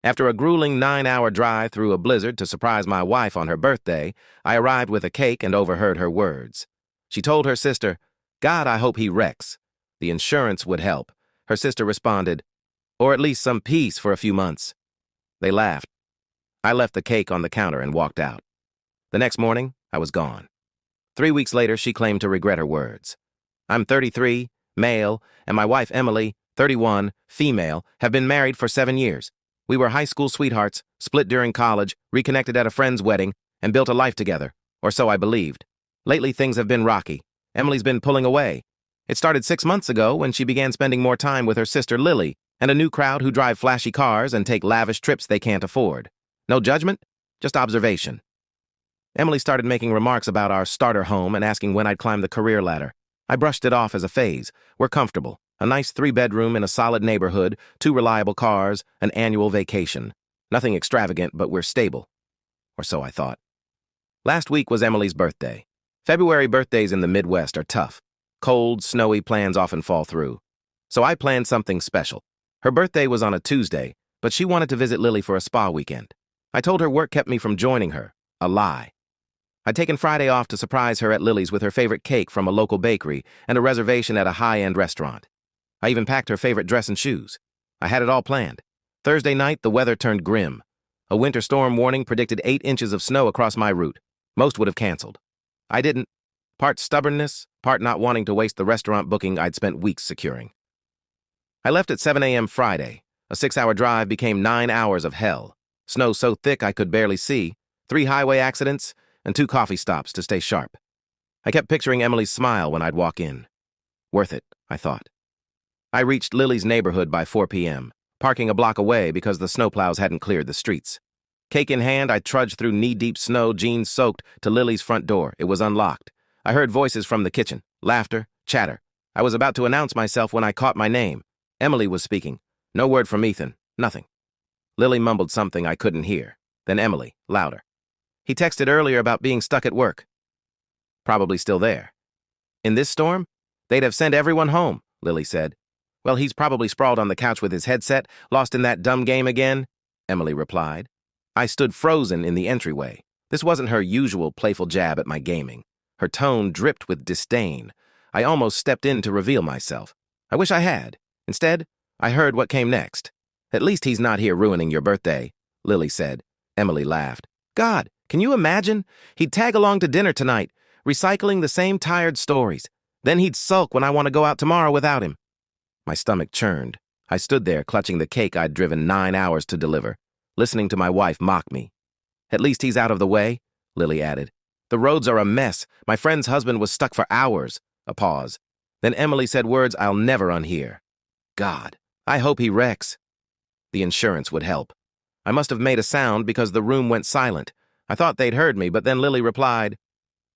After a grueling 9-hour drive through a blizzard to surprise my wife on her birthday, I arrived with a cake and overheard her words. She told her sister, "God, I hope he wrecks. The insurance would help." Her sister responded, "Or at least some peace for a few months." They laughed. I left the cake on the counter and walked out. The next morning, I was gone. 3 weeks later, she claimed to regret her words. I'm 33, male, and my wife Emily, 31, female, have been married for 7 years. We were high school sweethearts, split during college, reconnected at a friend's wedding, and built a life together, or so I believed. Lately, things have been rocky. Emily's been pulling away. It started 6 months ago when she began spending more time with her sister Lily and a new crowd who drive flashy cars and take lavish trips they can't afford. No judgment, just observation. Emily started making remarks about our starter home and asking when I'd climb the career ladder. I brushed it off as a phase. We're comfortable. A nice 3-bedroom in a solid neighborhood, 2 reliable cars, an annual vacation. Nothing extravagant, but we're stable. Or so I thought. Last week was Emily's birthday. February birthdays in the Midwest are tough. Cold, snowy plans often fall through. So I planned something special. Her birthday was on a Tuesday, but she wanted to visit Lily for a spa weekend. I told her work kept me from joining her. A lie. I'd taken Friday off to surprise her at Lily's with her favorite cake from a local bakery and a reservation at a high-end restaurant. I even packed her favorite dress and shoes. I had it all planned. Thursday night, the weather turned grim. A winter storm warning predicted 8 inches of snow across my route. Most would have canceled. I didn't. Part stubbornness, part not wanting to waste the restaurant booking I'd spent weeks securing. I left at 7 a.m. Friday. A 6-hour drive became 9 hours of hell. Snow so thick I could barely see, 3 highway accidents, and 2 coffee stops to stay sharp. I kept picturing Emily's smile when I'd walk in. Worth it, I thought. I reached Lily's neighborhood by 4 p.m., parking a block away because the snowplows hadn't cleared the streets. Cake in hand, I trudged through knee-deep snow, jeans soaked, to Lily's front door. It was unlocked. I heard voices from the kitchen, laughter, chatter. I was about to announce myself when I caught my name. Emily was speaking. No word from Ethan, nothing. Lily mumbled something I couldn't hear. Then Emily, louder. "He texted earlier about being stuck at work." Probably still there. "In this storm? They'd have sent everyone home," Lily said. "Well, he's probably sprawled on the couch with his headset, lost in that dumb game again," Emily replied. I stood frozen in the entryway. This wasn't her usual playful jab at my gaming. Her tone dripped with disdain. I almost stepped in to reveal myself. I wish I had. Instead, I heard what came next. "At least he's not here ruining your birthday," Lily said. Emily laughed. "God, can you imagine? He'd tag along to dinner tonight, recycling the same tired stories. Then he'd sulk when I want to go out tomorrow without him." My stomach churned. I stood there clutching the cake I'd driven 9 hours to deliver, listening to my wife mock me. "At least he's out of the way," Lily added. "The roads are a mess. My friend's husband was stuck for hours." A pause. Then Emily said words I'll never unhear. "God, I hope he wrecks." The insurance would help. I must have made a sound because the room went silent. I thought they'd heard me, but then Lily replied,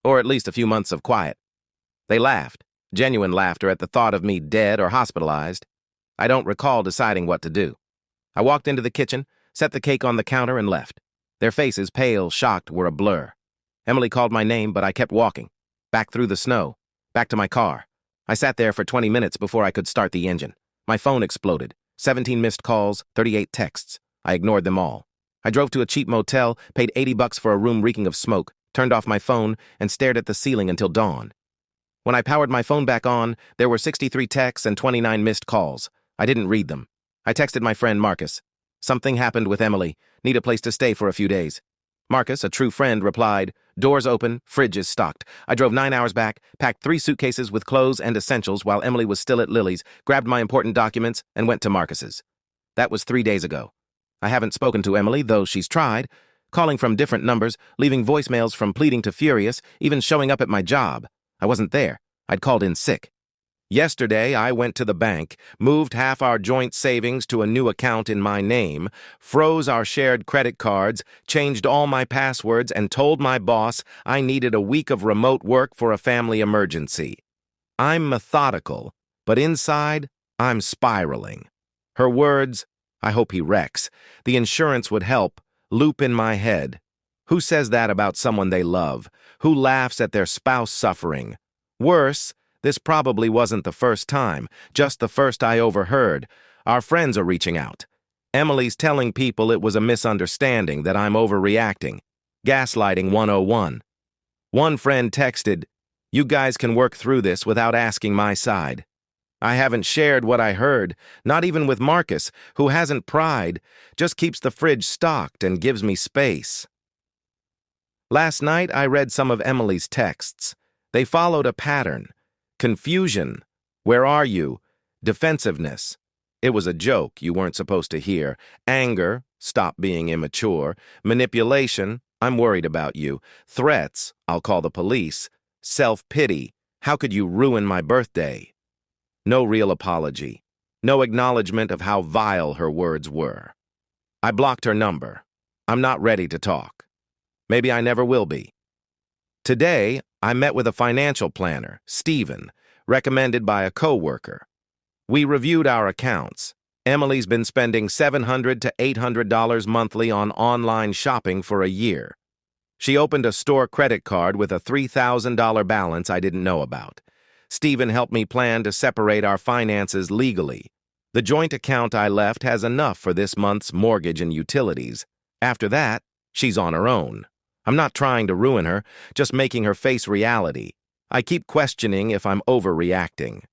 "Or at least a few months of quiet." They laughed, genuine laughter at the thought of me dead or hospitalized. I don't recall deciding what to do. I walked into the kitchen, set the cake on the counter, and left. Their faces, pale, shocked, were a blur. Emily called my name, but I kept walking. Back through the snow. Back to my car. I sat there for 20 minutes before I could start the engine. My phone exploded. 17 missed calls, 38 texts. I ignored them all. I drove to a cheap motel, paid $80 for a room reeking of smoke, turned off my phone, and stared at the ceiling until dawn. When I powered my phone back on, there were 63 texts and 29 missed calls. I didn't read them. I texted my friend Marcus. "Something happened with Emily. Need a place to stay for a few days." Marcus, a true friend, replied, "Doors open, fridge is stocked." I drove 9 hours back, packed 3 suitcases with clothes and essentials while Emily was still at Lily's, grabbed my important documents, and went to Marcus's. That was 3 days ago. I haven't spoken to Emily, though she's tried, calling from different numbers, leaving voicemails from pleading to furious, even showing up at my job. I wasn't there. I'd called in sick. Yesterday, I went to the bank, moved half our joint savings to a new account in my name, froze our shared credit cards, changed all my passwords, and told my boss I needed a week of remote work for a family emergency. I'm methodical, but inside, I'm spiraling. Her words, "I hope he wrecks," "the insurance would help," loop in my head. Who says that about someone they love? Who laughs at their spouse suffering? Worse, this probably wasn't the first time, just the first I overheard. Our friends are reaching out. Emily's telling people it was a misunderstanding, that I'm overreacting. Gaslighting 101. One friend texted, "You guys can work through this without asking my side." I haven't shared what I heard, not even with Marcus, who hasn't pried, just keeps the fridge stocked and gives me space. Last night, I read some of Emily's texts. They followed a pattern. Confusion. Where are you? Defensiveness. It was a joke you weren't supposed to hear. Anger. Stop being immature. Manipulation. I'm worried about you. Threats. I'll call the police. Self-pity. How could you ruin my birthday? No real apology. No acknowledgement of how vile her words were. I blocked her number. I'm not ready to talk. Maybe I never will be. Today, I met with a financial planner, Stephen, recommended by a coworker. We reviewed our accounts. Emily's been spending $700 to $800 monthly on online shopping for a year. She opened a store credit card with a $3,000 balance I didn't know about. Stephen helped me plan to separate our finances legally. The joint account I left has enough for this month's mortgage and utilities. After that, she's on her own. I'm not trying to ruin her, just making her face reality. I keep questioning if I'm overreacting.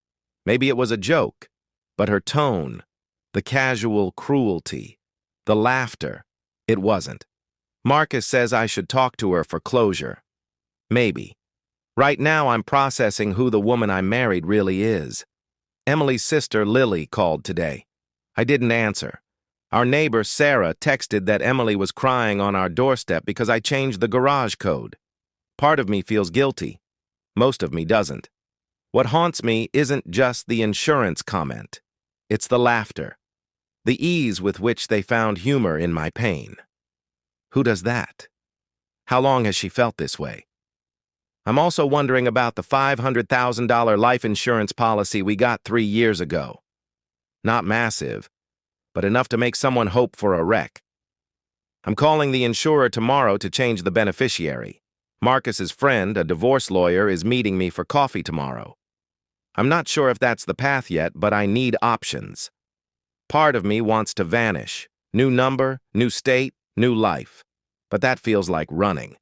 Maybe it was a joke, but her tone, the casual cruelty, the laughter, it wasn't. Marcus says I should talk to her for closure. Maybe. Right now, I'm processing who the woman I married really is. Emily's sister, Lily, called today. I didn't answer. Our neighbor, Sarah, texted that Emily was crying on our doorstep because I changed the garage code. Part of me feels guilty. Most of me doesn't. What haunts me isn't just the insurance comment. It's the laughter. The ease with which they found humor in my pain. Who does that? How long has she felt this way? I'm also wondering about the $500,000 life insurance policy we got 3 years ago. Not massive, but enough to make someone hope for a wreck. I'm calling the insurer tomorrow to change the beneficiary. Marcus's friend, a divorce lawyer, is meeting me for coffee tomorrow. I'm not sure if that's the path yet, but I need options. Part of me wants to vanish. New number, new state, new life. But that feels like running.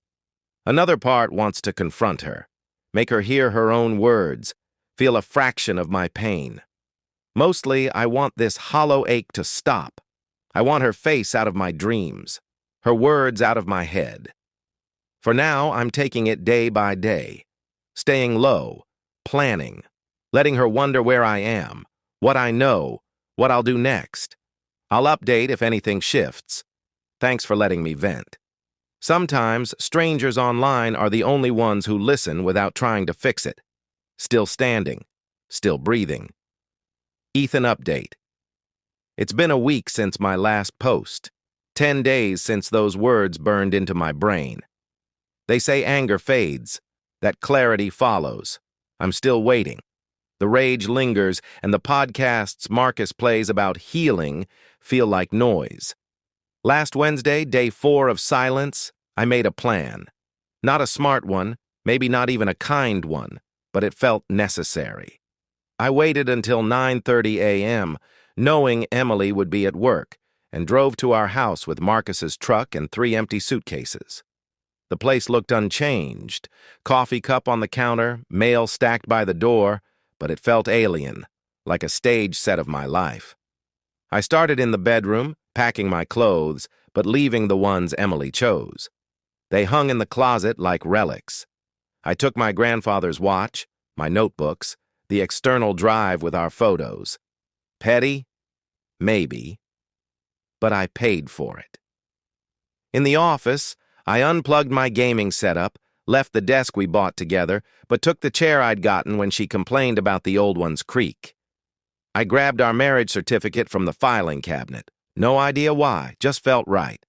Another part wants to confront her, make her hear her own words, feel a fraction of my pain. Mostly, I want this hollow ache to stop. I want her face out of my dreams, her words out of my head. For now, I'm taking it day by day, staying low, planning, letting her wonder where I am, what I know, what I'll do next. I'll update if anything shifts. Thanks for letting me vent. Sometimes, strangers online are the only ones who listen without trying to fix it. Still standing. Still breathing. Ethan update. It's been a week since my last post. 10 days since those words burned into my brain. They say anger fades, that clarity follows. I'm still waiting. The rage lingers, and the podcasts Marcus plays about healing feel like noise. Last Wednesday, day 4 of silence, I made a plan. Not a smart one, maybe not even a kind one, but it felt necessary. I waited until 9:30 a.m., knowing Emily would be at work, and drove to our house with Marcus's truck and 3 empty suitcases. The place looked unchanged, coffee cup on the counter, mail stacked by the door, but it felt alien, like a stage set of my life. I started in the bedroom, packing my clothes, but leaving the ones Emily chose. They hung in the closet like relics. I took my grandfather's watch, my notebooks, the external drive with our photos. Petty? Maybe. But I paid for it. In the office, I unplugged my gaming setup, left the desk we bought together, but took the chair I'd gotten when she complained about the old one's creak. I grabbed our marriage certificate from the filing cabinet. No idea why, just felt right.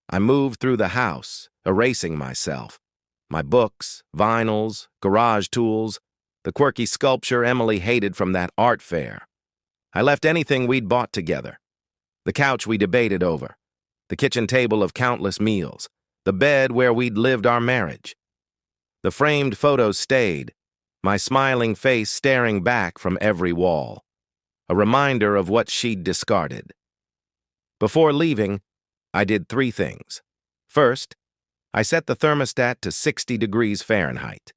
I moved through the house, erasing myself. My books, vinyls, garage tools, the quirky sculpture Emily hated from that art fair. I left anything we'd bought together. The couch we debated over. The kitchen table of countless meals. The bed where we'd lived our marriage. The framed photos stayed, my smiling face staring back from every wall. A reminder of what she'd discarded. Before leaving, I did 3 things. First, I set the thermostat to 60 degrees Fahrenheit.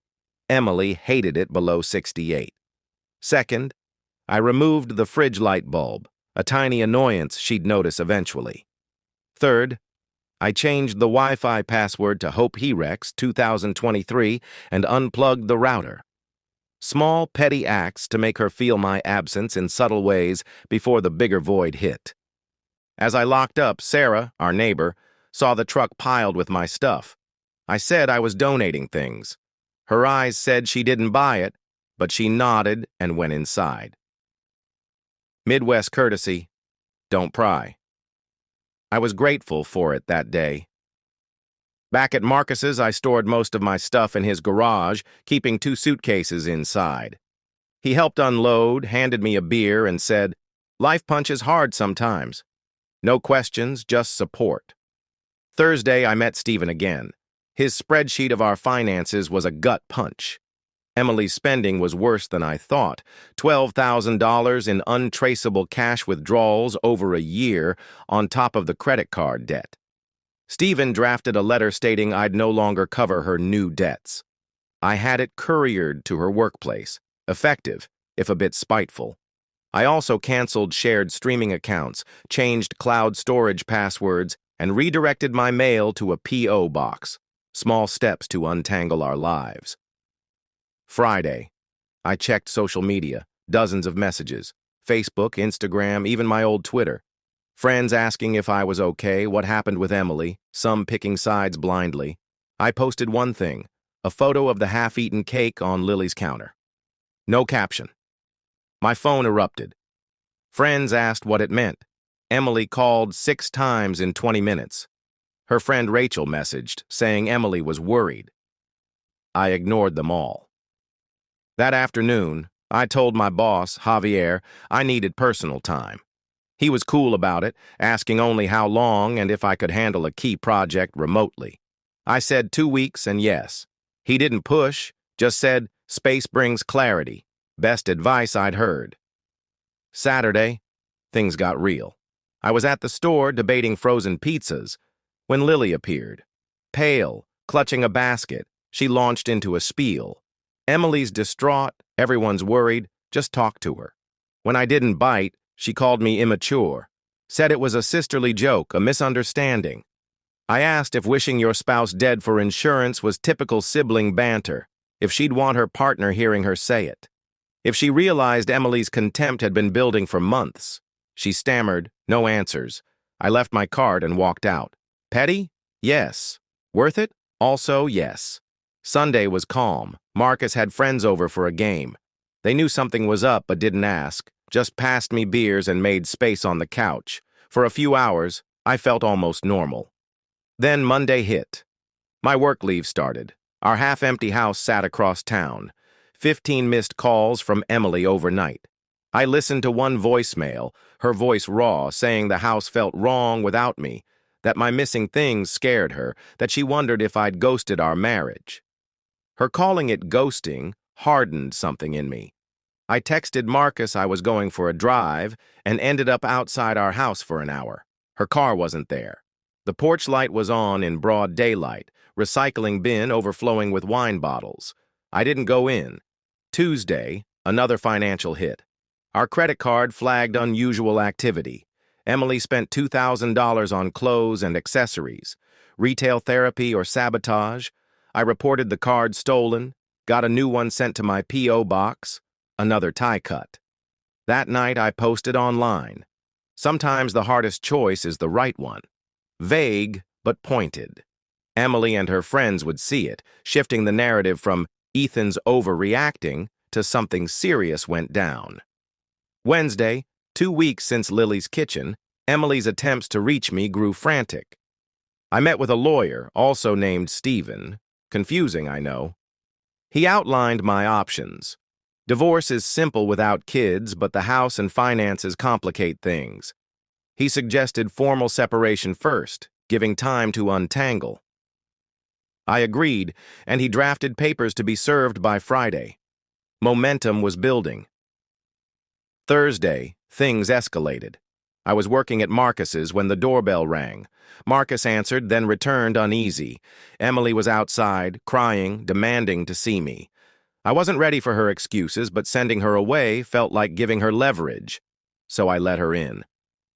Emily hated it below 68. Second, I removed the fridge light bulb, a tiny annoyance she'd notice eventually. Third, I changed the Wi-Fi password to HopeHeRex 2023 and unplugged the router. Small, petty acts to make her feel my absence in subtle ways before the bigger void hit. As I locked up, Sarah, our neighbor, saw the truck piled with my stuff. I said I was donating things. Her eyes said she didn't buy it, but she nodded and went inside. Midwest courtesy, don't pry. I was grateful for it that day. Back at Marcus's, I stored most of my stuff in his garage, keeping 2 suitcases inside. He helped unload, handed me a beer, and said, "Life punches hard sometimes. No questions, just support." Thursday, I met Stephen again. His spreadsheet of our finances was a gut punch. Emily's spending was worse than I thought. $12,000 in untraceable cash withdrawals over a year on top of the credit card debt. Stephen drafted a letter stating I'd no longer cover her new debts. I had it couriered to her workplace, effective, if a bit spiteful. I also canceled shared streaming accounts, changed cloud storage passwords, and redirected my mail to a P.O. box. Small steps to untangle our lives. Friday, I checked social media, dozens of messages, Facebook, Instagram, even my old Twitter. Friends asking if I was okay, what happened with Emily, some picking sides blindly. I posted one thing, a photo of the half-eaten cake on Lily's counter. No caption. My phone erupted. Friends asked what it meant. Emily called 6 times in 20 minutes. Her friend Rachel messaged, saying Emily was worried. I ignored them all. That afternoon, I told my boss, Javier, I needed personal time. He was cool about it, asking only how long and if I could handle a key project remotely. I said 2 weeks and yes. He didn't push, just said, space brings clarity. Best advice I'd heard. Saturday, things got real. I was at the store debating frozen pizzas when Lily appeared. Pale, clutching a basket, she launched into a spiel. Emily's distraught, everyone's worried, just talk to her. When I didn't bite, she called me immature, said it was a sisterly joke, a misunderstanding. I asked if wishing your spouse dead for insurance was typical sibling banter, if she'd want her partner hearing her say it. If she realized Emily's contempt had been building for months. She stammered, no answers. I left my card and walked out. Petty? Yes. Worth it? Also, yes. Sunday was calm. Marcus had friends over for a game. They knew something was up but didn't ask, just passed me beers and made space on the couch. For a few hours, I felt almost normal. Then Monday hit. My work leave started. Our half-empty house sat across town. 15 missed calls from Emily overnight. I listened to one voicemail, her voice raw, saying the house felt wrong without me, that my missing things scared her, that she wondered if I'd ghosted our marriage. Her calling it ghosting hardened something in me. I texted Marcus I was going for a drive and ended up outside our house for an hour. Her car wasn't there. The porch light was on in broad daylight, recycling bin overflowing with wine bottles. I didn't go in. Tuesday, another financial hit. Our credit card flagged unusual activity. Emily spent $2,000 on clothes and accessories. Retail therapy or sabotage. I reported the card stolen, got a new one sent to my P.O. box, another tie cut. That night I posted online. Sometimes the hardest choice is the right one. Vague, but pointed. Emily and her friends would see it, shifting the narrative from Ethan's overreacting to something serious went down. Wednesday, 2 weeks since Lily's kitchen, Emily's attempts to reach me grew frantic. I met with a lawyer, also named Stephen. Confusing, I know. He outlined my options. Divorce is simple without kids, but the house and finances complicate things. He suggested formal separation first, giving time to untangle. I agreed, and he drafted papers to be served by Friday. Momentum was building. Thursday, things escalated. I was working at Marcus's when the doorbell rang. Marcus answered, then returned uneasy. Emily was outside, crying, demanding to see me. I wasn't ready for her excuses, but sending her away felt like giving her leverage. So I let her in.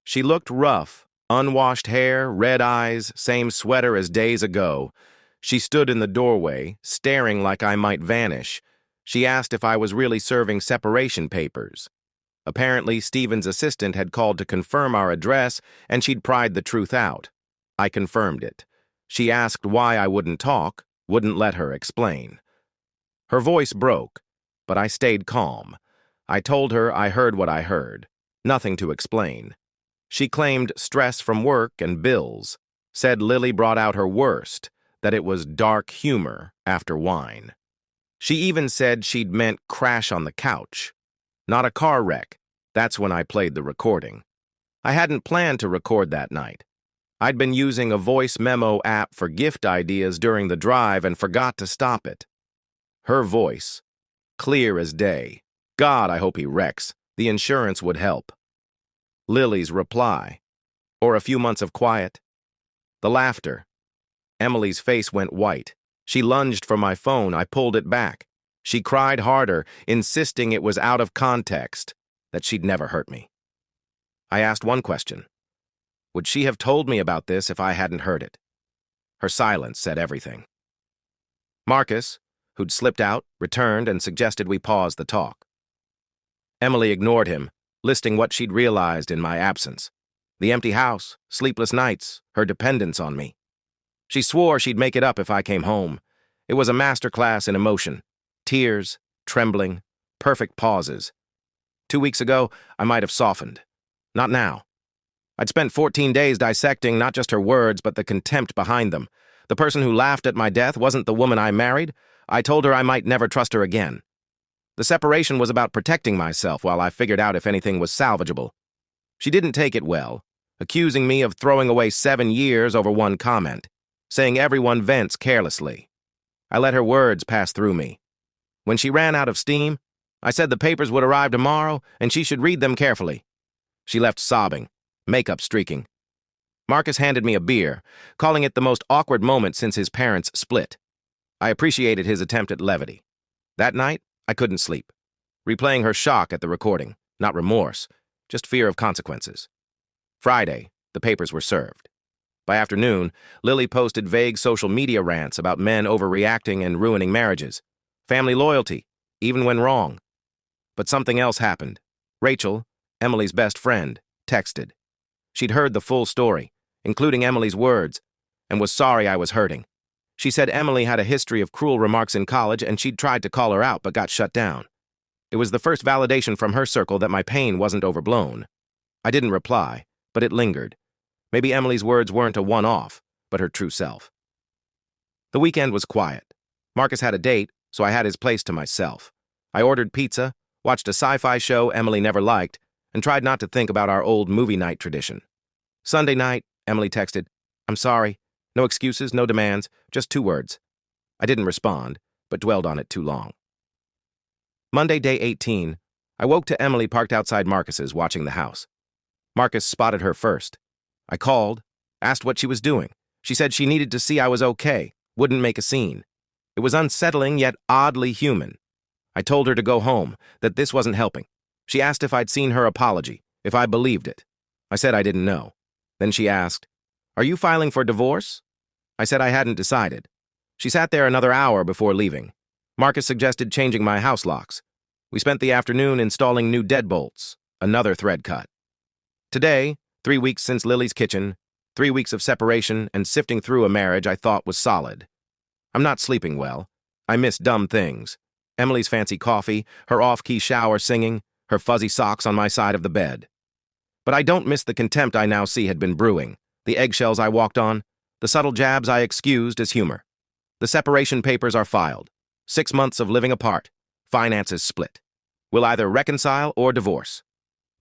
She looked rough, unwashed hair, red eyes, same sweater as days ago. She stood in the doorway, staring like I might vanish. She asked if I was really serving separation papers. Apparently, Stephen's assistant had called to confirm our address, and she'd pried the truth out. I confirmed it. She asked why I wouldn't talk, wouldn't let her explain. Her voice broke, but I stayed calm. I told her I heard what I heard. Nothing to explain. She claimed stress from work and bills, said Lily brought out her worst, that it was dark humor after wine. She even said she'd meant crash on the couch. Not a car wreck. That's when I played the recording. I hadn't planned to record that night. I'd been using a voice memo app for gift ideas during the drive and forgot to stop it. Her voice, clear as day. God, I hope he wrecks. The insurance would help. Lily's reply. Or a few months of quiet. The laughter. Emily's face went white. She lunged for my phone. I pulled it back. She cried harder, insisting it was out of context, that she'd never hurt me. I asked one question. Would she have told me about this if I hadn't heard it? Her silence said everything. Marcus, who'd slipped out, returned and suggested we pause the talk. Emily ignored him, listing what she'd realized in my absence. The empty house, sleepless nights, her dependence on me. She swore she'd make it up if I came home. It was a masterclass in emotion. Tears, trembling, perfect pauses. 2 weeks ago, I might have softened. Not now. I'd spent 14 days dissecting not just her words, but the contempt behind them. The person who laughed at my death wasn't the woman I married. I told her I might never trust her again. The separation was about protecting myself while I figured out if anything was salvageable. She didn't take it well, accusing me of throwing away 7 years over one comment, saying everyone vents carelessly. I let her words pass through me. When she ran out of steam, I said the papers would arrive tomorrow and she should read them carefully. She left sobbing, makeup streaking. Marcus handed me a beer, calling it the most awkward moment since his parents split. I appreciated his attempt at levity. That night, I couldn't sleep, replaying her shock at the recording, not remorse, just fear of consequences. Friday, the papers were served. By afternoon, Lily posted vague social media rants about men overreacting and ruining marriages, family loyalty, even when wrong. But something else happened. Rachel, Emily's best friend, texted. She'd heard the full story, including Emily's words, and was sorry I was hurting. She said Emily had a history of cruel remarks in college and she'd tried to call her out but got shut down. It was the first validation from her circle that my pain wasn't overblown. I didn't reply, but it lingered. Maybe Emily's words weren't a one-off, but her true self. The weekend was quiet. Marcus had a date, so I had his place to myself. I ordered pizza, watched a sci-fi show Emily never liked, and tried not to think about our old movie night tradition. Sunday night, Emily texted, "I'm sorry. No excuses, no demands, just 2 words. I didn't respond, but dwelled on it too long. Monday, day 18, I woke to Emily parked outside Marcus's watching the house. Marcus spotted her first. I called, asked what she was doing. She said she needed to see I was okay, wouldn't make a scene. It was unsettling yet oddly human. I told her to go home, that this wasn't helping. She asked if I'd seen her apology, if I believed it. I said I didn't know. Then she asked, "Are you filing for divorce?" I said I hadn't decided. She sat there another hour before leaving. Marcus suggested changing my house locks. We spent the afternoon installing new deadbolts, another thread cut. Today, 3 weeks since Lily's kitchen, 3 weeks of separation and sifting through a marriage I thought was solid. I'm not sleeping well. I miss dumb things. Emily's fancy coffee, her off-key shower singing, her fuzzy socks on my side of the bed. But I don't miss the contempt I now see had been brewing, the eggshells I walked on, the subtle jabs I excused as humor. The separation papers are filed. 6 months of living apart. Finances split. We'll either reconcile or divorce.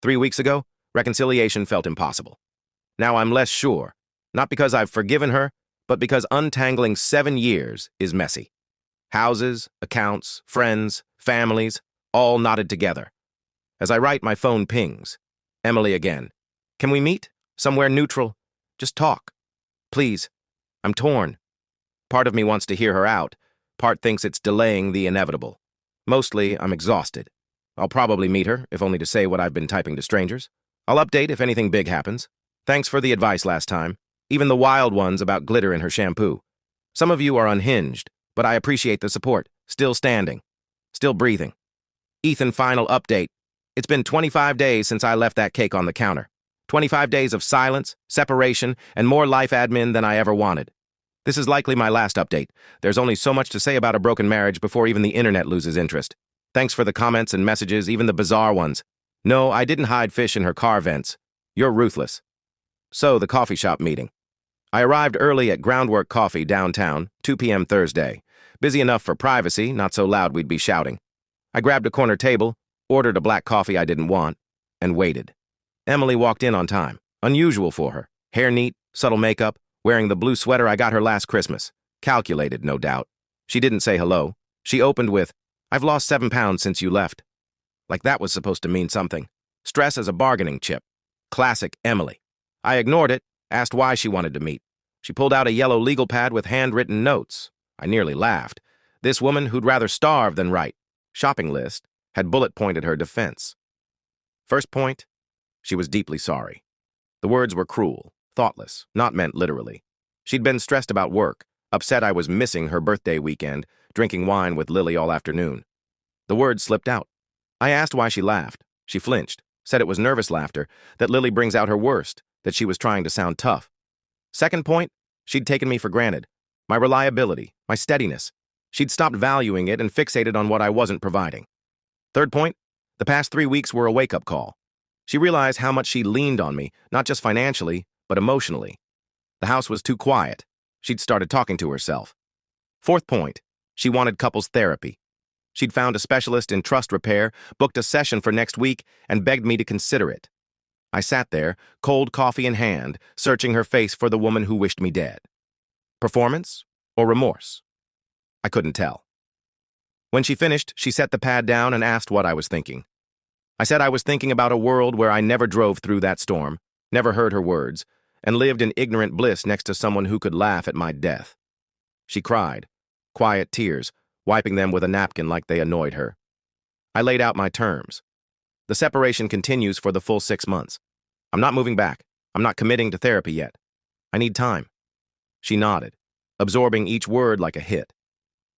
3 weeks ago, reconciliation felt impossible. Now I'm less sure, not because I've forgiven her, but because untangling 7 years is messy. Houses, accounts, friends, families, all knotted together. As I write, my phone pings. Emily again. Can we meet? Somewhere neutral? Just talk. Please. I'm torn. Part of me wants to hear her out. Part thinks it's delaying the inevitable. Mostly, I'm exhausted. I'll probably meet her, if only to say what I've been typing to strangers. I'll update if anything big happens. Thanks for the advice last time. Even the wild ones about glitter in her shampoo. Some of you are unhinged, but I appreciate the support. Still standing. Still breathing. Ethan, final update. It's been 25 days since I left that cake on the counter. 25 days of silence, separation, and more life admin than I ever wanted. This is likely my last update. There's only so much to say about a broken marriage before even the internet loses interest. Thanks for the comments and messages, even the bizarre ones. No, I didn't hide fish in her car vents. You're ruthless. So, the coffee shop meeting. I arrived early at Groundwork Coffee downtown, 2 p.m. Thursday. Busy enough for privacy, not so loud we'd be shouting. I grabbed a corner table, ordered a black coffee I didn't want, and waited. Emily walked in on time. Unusual for her. Hair neat, subtle makeup, wearing the blue sweater I got her last Christmas. Calculated, no doubt. She didn't say hello. She opened with, "I've lost 7 pounds since you left." Like that was supposed to mean something. Stress as a bargaining chip. Classic Emily. I ignored it, asked why she wanted to meet. She pulled out a yellow legal pad with handwritten notes. I nearly laughed. This woman who'd rather starve than write. Shopping list had bullet-pointed her defense. First point, she was deeply sorry. The words were cruel, thoughtless, not meant literally. She'd been stressed about work, upset I was missing her birthday weekend, drinking wine with Lily all afternoon. The words slipped out. I asked why she laughed. She flinched, said it was nervous laughter, that Lily brings out her worst, that she was trying to sound tough. Second point, she'd taken me for granted. My reliability, my steadiness. She'd stopped valuing it and fixated on what I wasn't providing. Third point, the past 3 weeks were a wake-up call. She realized how much she leaned on me, not just financially, but emotionally. The house was too quiet. She'd started talking to herself. Fourth point, she wanted couples therapy. She'd found a specialist in trust repair, booked a session for next week, and begged me to consider it. I sat there, cold coffee in hand, searching her face for the woman who wished me dead. Performance or remorse? I couldn't tell. When she finished, she set the pad down and asked what I was thinking. I said I was thinking about a world where I never drove through that storm, never heard her words, and lived in ignorant bliss next to someone who could laugh at my death. She cried, quiet tears, wiping them with a napkin like they annoyed her. I laid out my terms. The separation continues for the full 6 months. I'm not moving back. I'm not committing to therapy yet. I need time. She nodded, absorbing each word like a hit.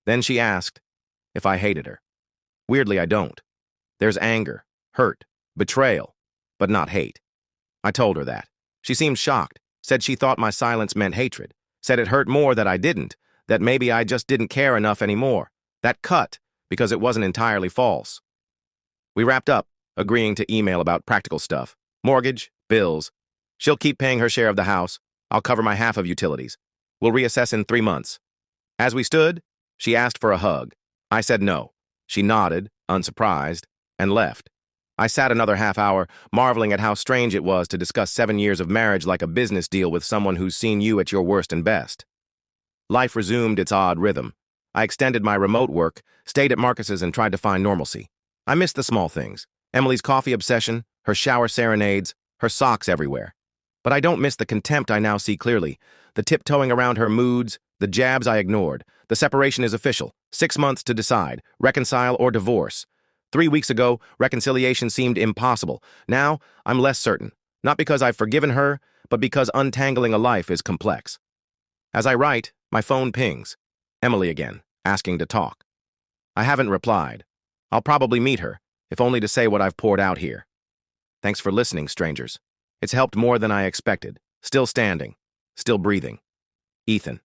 Then she asked if I hated her. Weirdly, I don't. There's anger, hurt, betrayal, but not hate. I told her that. She seemed shocked, said she thought my silence meant hatred, said it hurt more that I didn't, that maybe I just didn't care enough anymore. That cut, because it wasn't entirely false. We wrapped up, agreeing to email about practical stuff. Mortgage, bills. She'll keep paying her share of the house. I'll cover my half of utilities. We'll reassess in 3 months. As we stood, she asked for a hug. I said no. She nodded, unsurprised, and left. I sat another half hour, marveling at how strange it was to discuss 7 years of marriage like a business deal with someone who's seen you at your worst and best. Life resumed its odd rhythm. I extended my remote work, stayed at Marcus's, and tried to find normalcy. I missed the small things. Emily's coffee obsession, her shower serenades, her socks everywhere. But I don't miss the contempt I now see clearly, the tiptoeing around her moods, the jabs I ignored. The separation is official. 6 months to decide, reconcile or divorce. 3 weeks ago, reconciliation seemed impossible. Now, I'm less certain. Not because I've forgiven her, but because untangling a life is complex. As I write, my phone pings. Emily again, asking to talk. I haven't replied. I'll probably meet her, if only to say what I've poured out here. Thanks for listening, strangers. It's helped more than I expected. Still standing. Still breathing. Ethan.